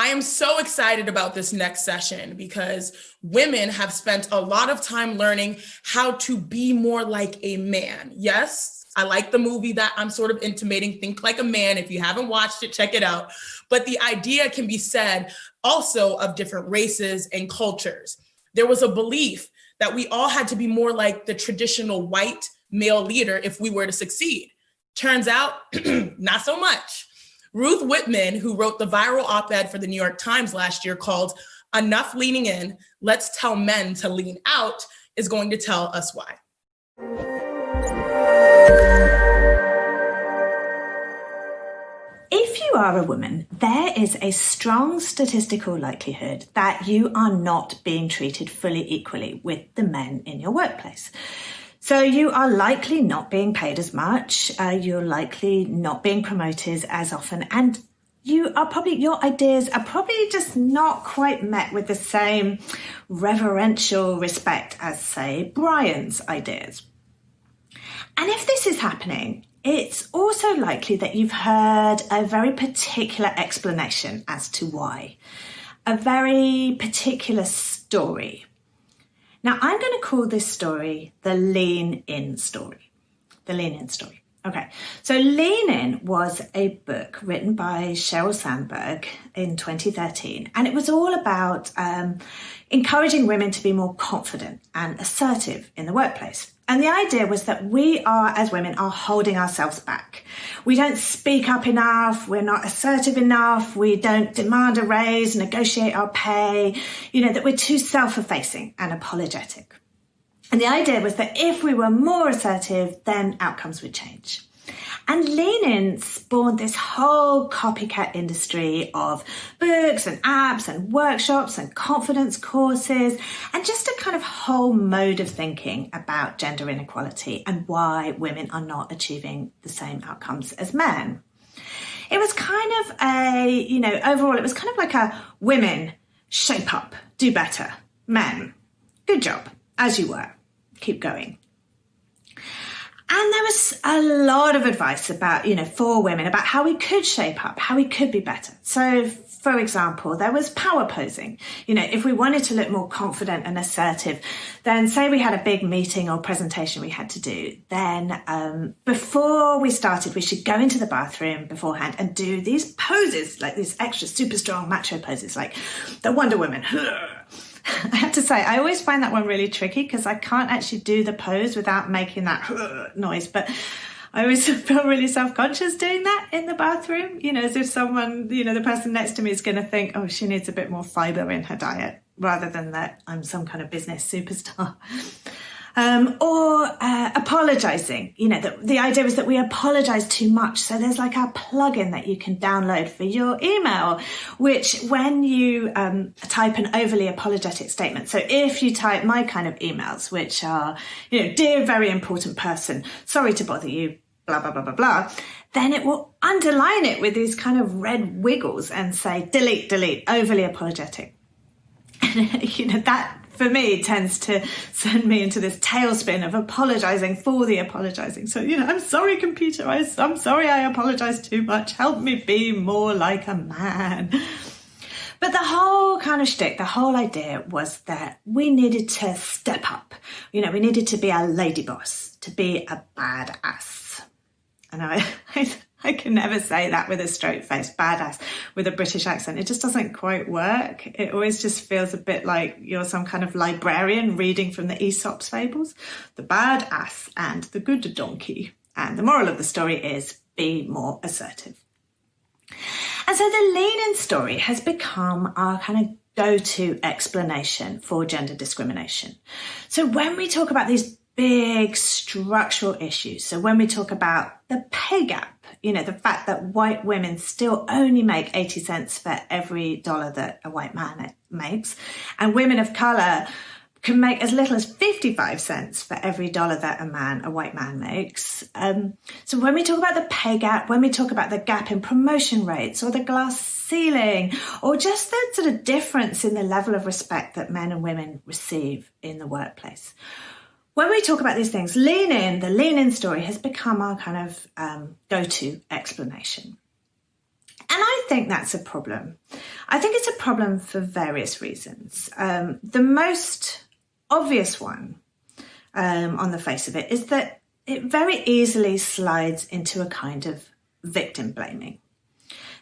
I am so excited about this next session because women have spent a lot of time learning how to be more like a man. Yes, I like the movie that I'm sort of intimating, Think Like a Man. If you haven't watched it, check it out. But the idea can be said also of different races and cultures. There was a belief that we all had to be more like the traditional white male leader if we were to succeed. Turns out, not so much. Ruth Whippman, who wrote the viral op-ed for the New York Times last year called "Enough Leaning In, Let's Tell Men to Lean Out," is going to tell us why. If you are a woman, there is a strong statistical likelihood that you are not being treated fully equally with the men in your workplace. So you are likely not being paid as much, you're likely not being promoted as often, and your ideas are probably just not quite met with the same reverential respect as, say, Brian's ideas. And if this is happening, it's also likely that you've heard a very particular explanation as to why, a very particular story. Now, I'm going to call this story the Lean In story. The Lean In story. Okay, so Lean In was a book written by Sheryl Sandberg in 2013, and it was all about encouraging women to be more confident and assertive in the workplace. And the idea was that we are, as women, are holding ourselves back. We don't speak up enough, we're not assertive enough, we don't demand a raise, negotiate our pay, that we're too self-effacing and apologetic. And the idea was that if we were more assertive, then outcomes would change. And Lean In spawned this whole copycat industry of books and apps and workshops and confidence courses and just a kind of whole mode of thinking about gender inequality and why women are not achieving the same outcomes as men. It was kind of overall, it was kind of like a women, shape up, do better, men, good job, as you were, keep going. And there was a lot of advice about, for women about how we could shape up, how we could be better. So, for example, there was power posing. If we wanted to look more confident and assertive, then say we had a big meeting or presentation we had to do, then before we started, we should go into the bathroom beforehand and do these poses, like these extra super strong macho poses, like the Wonder Woman. I have to say, I always find that one really tricky because I can't actually do the pose without making that noise. But I always feel really self-conscious doing that in the bathroom, as if someone, the person next to me is going to think, oh, she needs a bit more fibre in her diet, rather than that I'm some kind of business superstar. Or apologising. The idea is that we apologise too much. So there's like a plugin that you can download for your email, which when you type an overly apologetic statement, so if you type my kind of emails, which are, dear very important person, sorry to bother you, blah, blah, blah, blah, blah, then it will underline it with these kind of red wiggles and say, delete, overly apologetic. And, that for me tends to send me into this tailspin of apologising for the apologising. So, I'm sorry, computer, I'm sorry I apologise too much. Help me be more like a man. But the whole kind of shtick, the whole idea was that we needed to step up. We needed to be a lady boss, to be a badass. And I can never say that with a straight face, badass, with a British accent. It just doesn't quite work. It always just feels a bit like you're some kind of librarian reading from the Aesop's fables. The bad ass and the good donkey. And the moral of the story is be more assertive. And so the Lean In story has become our kind of go-to explanation for gender discrimination. So when we talk about these big structural issues, so when we talk about the pay gap, the fact that white women still only make 80 cents for every dollar that a white man makes, and women of colour can make as little as 55 cents for every dollar that a white man makes. So when we talk about the pay gap, when we talk about the gap in promotion rates or the glass ceiling, or just the sort of difference in the level of respect that men and women receive in the workplace, when we talk about these things, the Lean In story has become our kind of go-to explanation. And I think that's a problem? I think it's a problem for various reasons. The most obvious one on the face of it is that it very easily slides into a kind of victim blaming.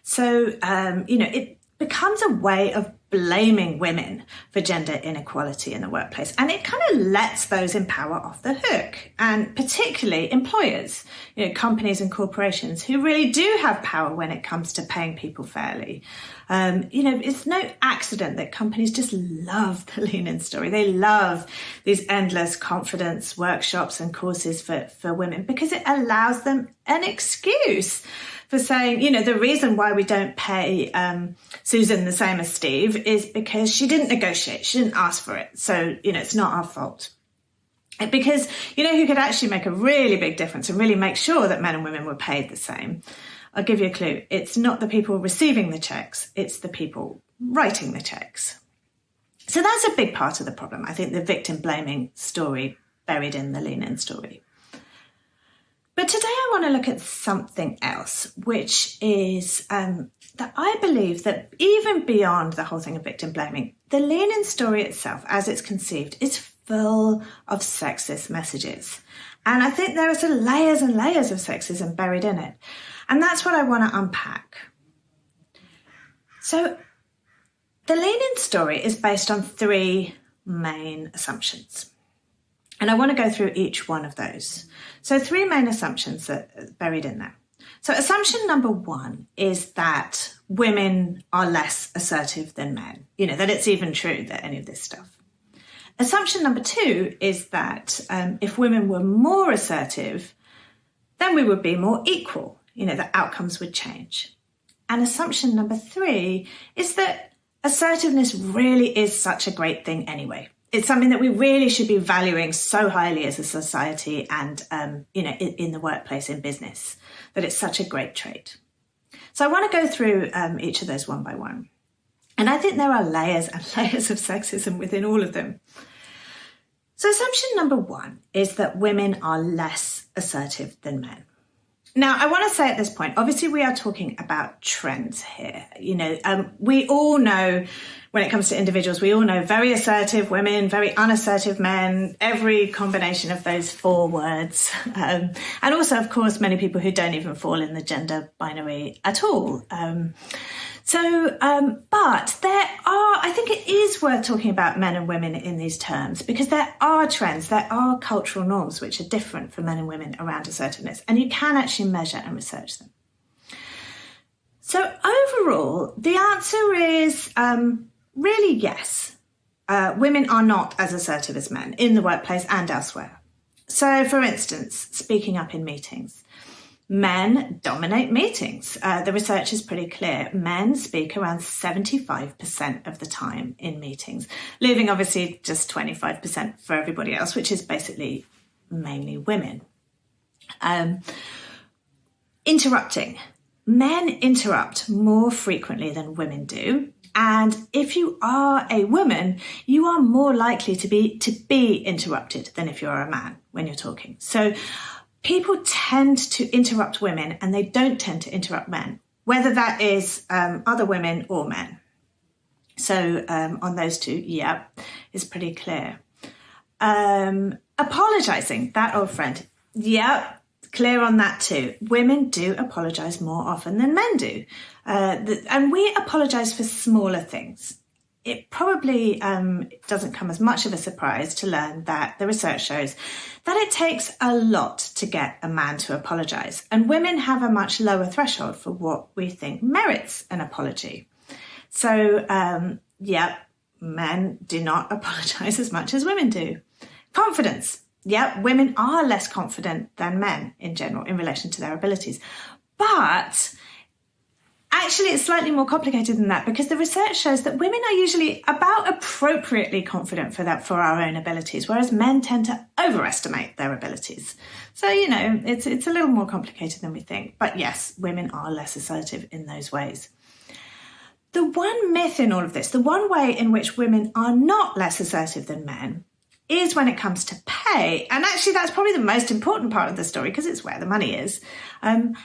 So, it becomes a way of blaming women for gender inequality in the workplace. And it kind of lets those in power off the hook, and particularly employers, companies and corporations who really do have power when it comes to paying people fairly. It's no accident that companies just love the Lean In story. They love these endless confidence workshops and courses for women, because it allows them an excuse for saying, the reason why we don't pay Susan the same as Steve is because she didn't negotiate, she didn't ask for it. So, it's not our fault. Because, who could actually make a really big difference and really make sure that men and women were paid the same? I'll give you a clue. It's not the people receiving the checks, it's the people writing the checks. So that's a big part of the problem. I think the victim blaming story buried in the Lean In story. But today I want to look at something else, which is that I believe that even beyond the whole thing of victim blaming, the Lean In story itself, as it's conceived, is full of sexist messages. And I think there are sort of layers and layers of sexism buried in it. And that's what I want to unpack. So the Lean In story is based on three main assumptions. And I want to go through each one of those. So three main assumptions that are buried in there. So assumption number one is that women are less assertive than men, that it's even true that any of this stuff. Assumption number two is that if women were more assertive, then we would be more equal, the outcomes would change. And assumption number three is that assertiveness really is such a great thing anyway. It's something that we really should be valuing so highly as a society and, in the workplace, in business, that it's such a great trait. So I want to go through each of those one by one. And I think there are layers and layers of sexism within all of them. So assumption number one is that women are less assertive than men. Now, I want to say at this point, obviously we are talking about trends here. We all know when it comes to individuals, we all know very assertive women, very unassertive men, every combination of those four words. And also, of course, many people who don't even fall in the gender binary at all. But I think it is worth talking about men and women in these terms, because there are trends, there are cultural norms which are different for men and women around assertiveness, and you can actually measure and research them. So overall, the answer is really yes. Women are not as assertive as men in the workplace and elsewhere. So, for instance, speaking up in meetings. Men dominate meetings. The research is pretty clear. Men speak around 75% of the time in meetings, leaving obviously just 25% for everybody else, which is basically mainly women. Interrupting. Men interrupt more frequently than women do. And if you are a woman, you are more likely to be interrupted than if you're a man when you're talking. So people tend to interrupt women and they don't tend to interrupt men, whether that is other women or men. So on those two, is pretty clear. Apologising, that old friend, clear on that too. Women do apologise more often than men do. And we apologise for smaller things. It probably doesn't come as much of a surprise to learn that the research shows that it takes a lot to get a man to apologise. And women have a much lower threshold for what we think merits an apology. So, men do not apologise as much as women do. Confidence. Women are less confident than men in general in relation to their abilities. But actually, it's slightly more complicated than that, because the research shows that women are usually about appropriately confident for our own abilities, whereas men tend to overestimate their abilities. So, it's a little more complicated than we think. But yes, women are less assertive in those ways. The one myth in all of this, the one way in which women are not less assertive than men, is when it comes to pay. And actually, that's probably the most important part of the story, because it's where the money is. And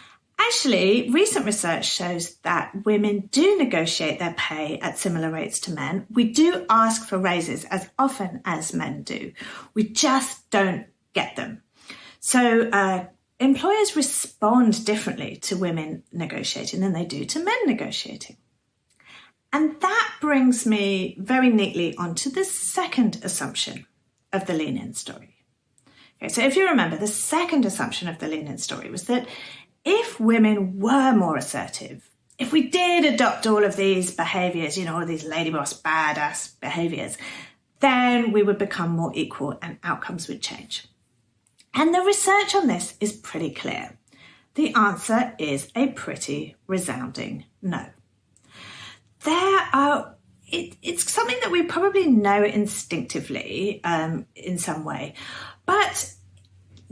Actually, recent research shows that women do negotiate their pay at similar rates to men. We do ask for raises as often as men do. We just don't get them. So employers respond differently to women negotiating than they do to men negotiating. And that brings me very neatly onto the second assumption of the lean-in story. Okay, so if you remember, the second assumption of the lean-in story was that if women were more assertive, if we did adopt all of these behaviours, all of these lady boss badass behaviours, then we would become more equal and outcomes would change. And the research on this is pretty clear. The answer is a pretty resounding no. It's something that we probably know instinctively in some way, but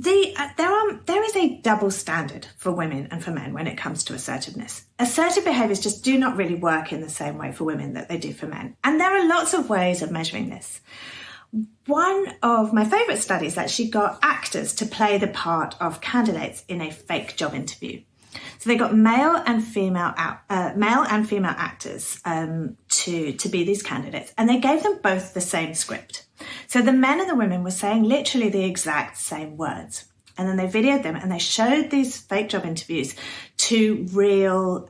there is a double standard for women and for men when it comes to assertiveness. Assertive behaviours just do not really work in the same way for women that they do for men. And there are lots of ways of measuring this. One of my favourite studies actually got actors to play the part of candidates in a fake job interview. So they got male and female actors to be these candidates, and they gave them both the same script. So the men and the women were saying literally the exact same words. And then they videoed them and they showed these fake job interviews to real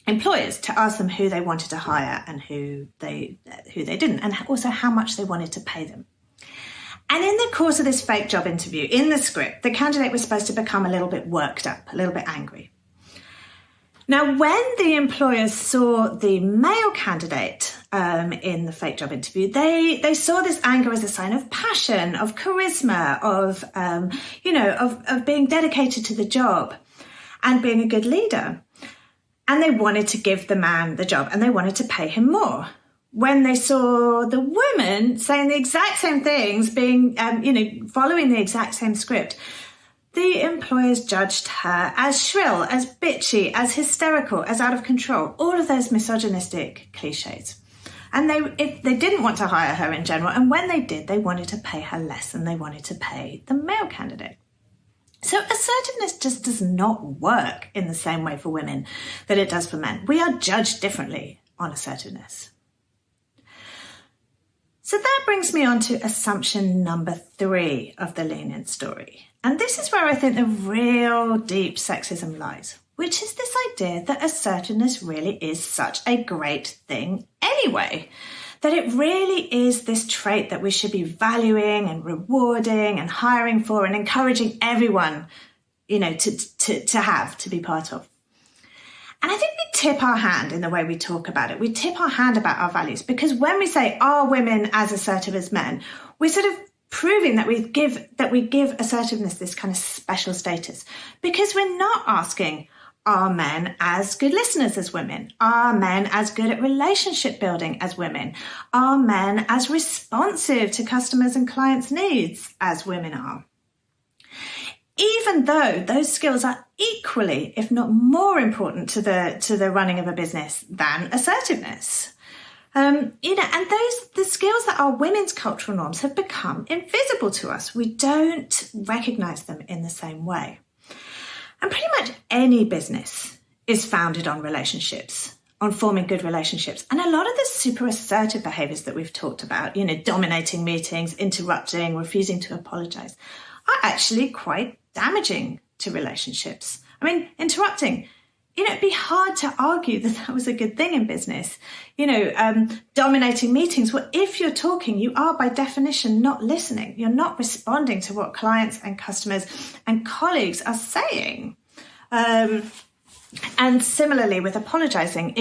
employers to ask them who they wanted to hire and who they didn't, and also how much they wanted to pay them. And in the course of this fake job interview, in the script, the candidate was supposed to become a little bit worked up, a little bit angry. Now, when the employers saw the male candidate in the fake job interview, they saw this anger as a sign of passion, of charisma, of being dedicated to the job and being a good leader. And they wanted to give the man the job and they wanted to pay him more. When they saw the woman saying the exact same things, being, following the exact same script, the employers judged her as shrill, as bitchy, as hysterical, as out of control, all of those misogynistic cliches. And they didn't want to hire her in general. And when they did, they wanted to pay her less than they wanted to pay the male candidate. So assertiveness just does not work in the same way for women that it does for men. We are judged differently on assertiveness. So that brings me on to assumption number 3 of the lean-in story. And this is where I think the real deep sexism lies, which is this idea that assertiveness really is such a great thing anyway, that it really is this trait that we should be valuing and rewarding and hiring for and encouraging everyone, to be part of. And I think we tip our hand in the way we talk about it. We tip our hand about our values, because when we say, are women as assertive as men, we're sort of proving that we give assertiveness this kind of special status, because we're not asking, are men as good listeners as women? Are men as good at relationship building as women? Are men as responsive to customers and clients' needs as women are? Even though those skills are equally, if not more important to the running of a business than assertiveness. And the skills that are women's cultural norms have become invisible to us. We don't recognize them in the same way. And pretty much any business is founded on relationships, on forming good relationships. And a lot of the super assertive behaviors that we've talked about, dominating meetings, interrupting, refusing to apologize, are actually quite damaging to relationships. I mean, interrupting, it'd be hard to argue that was a good thing in business. Dominating meetings. Well, if you're talking, you are by definition not listening. You're not responding to what clients and customers and colleagues are saying. And similarly with apologizing,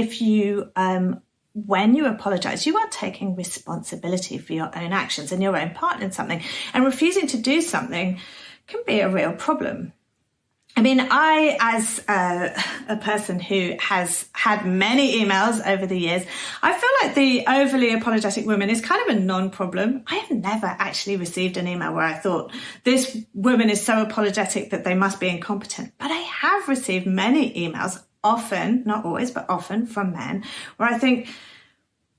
when you apologize, you are taking responsibility for your own actions and your own part in something. And refusing to do something can be a real problem. I mean, I, as a person who has had many emails over the years, I feel like the overly apologetic woman is kind of a non-problem. I have never actually received an email where I thought this woman is so apologetic that they must be incompetent. But I have received many emails, often, not always, but often from men, where I think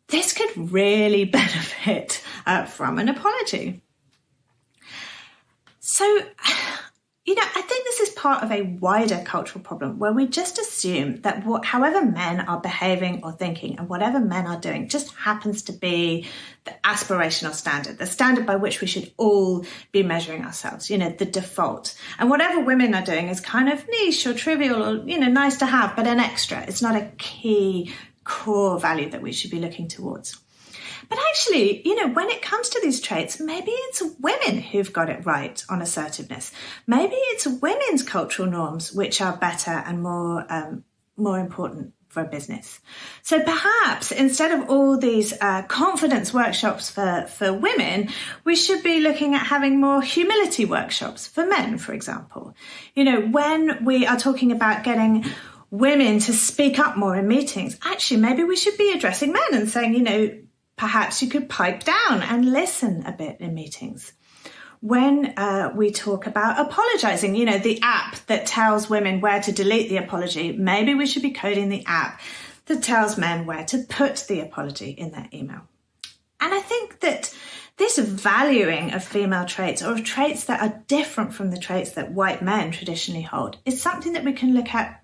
this could really benefit from an apology. So I think this is part of a wider cultural problem where we just assume that however men are behaving or thinking and whatever men are doing just happens to be the aspirational standard, the standard by which we should all be measuring ourselves, the default. And whatever women are doing is kind of niche or trivial or, nice to have, but an extra. It's not a key core value that we should be looking towards. But actually, when it comes to these traits, maybe it's women who've got it right on assertiveness. Maybe it's women's cultural norms which are better and more important for a business. So perhaps instead of all these confidence workshops for women, we should be looking at having more humility workshops for men, for example. When we are talking about getting women to speak up more in meetings, actually, maybe we should be addressing men and saying, perhaps you could pipe down and listen a bit in meetings. When we talk about apologizing, the app that tells women where to delete the apology, maybe we should be coding the app that tells men where to put the apology in their email. And I think that this valuing of female traits or of traits that are different from the traits that white men traditionally hold is something that we can look at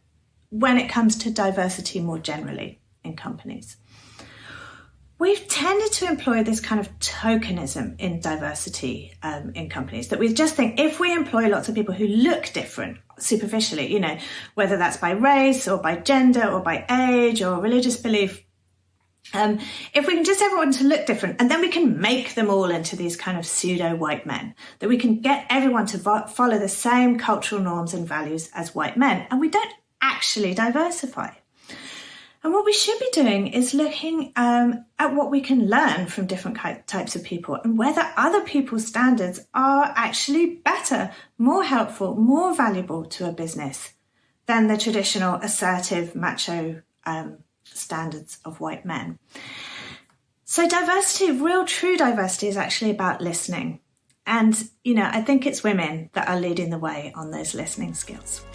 when it comes to diversity more generally in companies. We've tended to employ this kind of tokenism in diversity in companies, that we just think if we employ lots of people who look different superficially, whether that's by race or by gender or by age or religious belief, if we can just have everyone to look different and then we can make them all into these kind of pseudo white men, that we can get everyone to follow the same cultural norms and values as white men, and we don't actually diversify. And what we should be doing is looking at what we can learn from different types of people and whether other people's standards are actually better, more helpful, more valuable to a business than the traditional assertive, macho standards of white men. So diversity, real true diversity, is actually about listening. And, I think it's women that are leading the way on those listening skills.